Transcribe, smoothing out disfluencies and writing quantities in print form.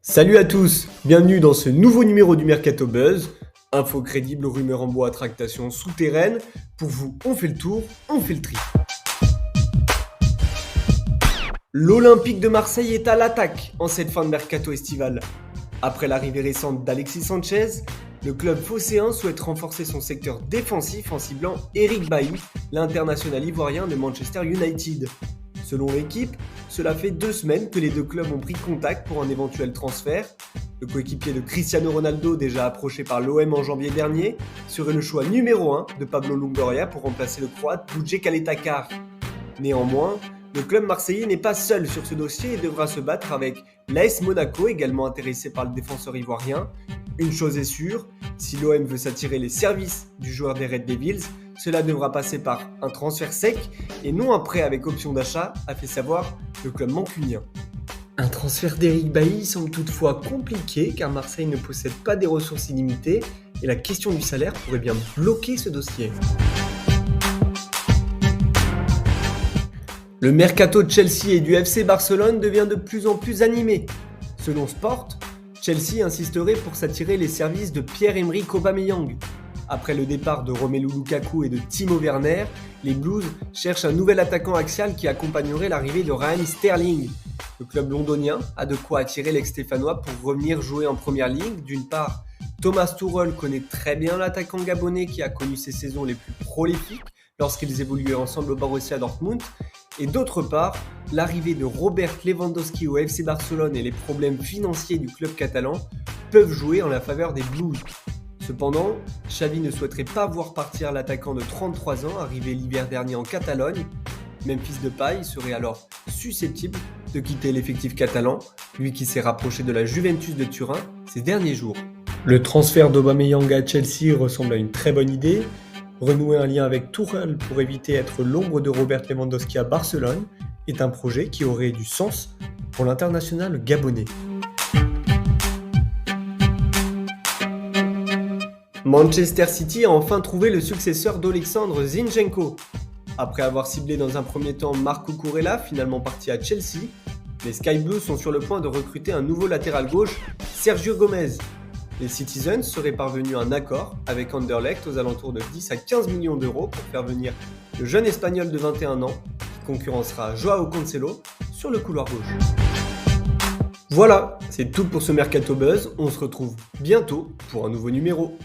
Salut à tous, bienvenue dans ce nouveau numéro du Mercato Buzz. Infos crédibles, rumeurs en bois, tractations souterraines. Pour vous, on fait le tour, on fait le tri. L'Olympique de Marseille est à l'attaque en cette fin de mercato estival. Après l'arrivée récente d'Alexis Sanchez, le club phocéen souhaite renforcer son secteur défensif en ciblant Eric Bailly, l'international ivoirien de Manchester United. Selon l'équipe, cela fait 2 semaines que les deux clubs ont pris contact pour un éventuel transfert. Le coéquipier de Cristiano Ronaldo, déjà approché par l'OM en janvier dernier, serait le choix numéro 1 de Pablo Longoria pour remplacer le croate Boudjek Aletacar. Néanmoins, le club marseillais n'est pas seul sur ce dossier et devra se battre avec l'AS Monaco, également intéressé par le défenseur ivoirien. Une chose est sûre, si l'OM veut s'attirer les services du joueur des Red Devils, cela devra passer par un transfert sec et non un prêt avec option d'achat, a fait savoir le club mancunien. Un transfert d'Eric Bailly semble toutefois compliqué car Marseille ne possède pas des ressources illimitées et la question du salaire pourrait bien bloquer ce dossier. Le mercato de Chelsea et du FC Barcelone devient de plus en plus animé. Selon Sport, Chelsea insisterait pour s'attirer les services de Pierre-Emerick Aubameyang. Après le départ de Romelu Lukaku et de Timo Werner, les Blues cherchent un nouvel attaquant axial qui accompagnerait l'arrivée de Raheem Sterling. Le club londonien a de quoi attirer l'ex-Stéphanois pour revenir jouer en première ligue. D'une part, Thomas Tuchel connaît très bien l'attaquant gabonais qui a connu ses saisons les plus prolifiques lorsqu'ils évoluaient ensemble au Borussia Dortmund. Et d'autre part, l'arrivée de Robert Lewandowski au FC Barcelone et les problèmes financiers du club catalan peuvent jouer en la faveur des Blues. Cependant, Xavi ne souhaiterait pas voir partir l'attaquant de 33 ans arrivé l'hiver dernier en Catalogne. Memphis Depay serait alors susceptible de quitter l'effectif catalan, lui qui s'est rapproché de la Juventus de Turin ces derniers jours. Le transfert d'Aubameyang à Chelsea ressemble à une très bonne idée. Renouer un lien avec Tuchel pour éviter d'être l'ombre de Robert Lewandowski à Barcelone est un projet qui aurait du sens pour l'international gabonais. Manchester City a enfin trouvé le successeur d'Alexandre Zinchenko. Après avoir ciblé dans un premier temps Marco Kurela, finalement parti à Chelsea, les Sky Blues sont sur le point de recruter un nouveau latéral gauche, Sergio Gomez. Les Citizens seraient parvenus à un accord avec Anderlecht aux alentours de 10 à 15 millions d'euros pour faire venir le jeune Espagnol de 21 ans qui concurrencera Joao Cancelo sur le couloir gauche. Voilà, c'est tout pour ce Mercato Buzz, on se retrouve bientôt pour un nouveau numéro.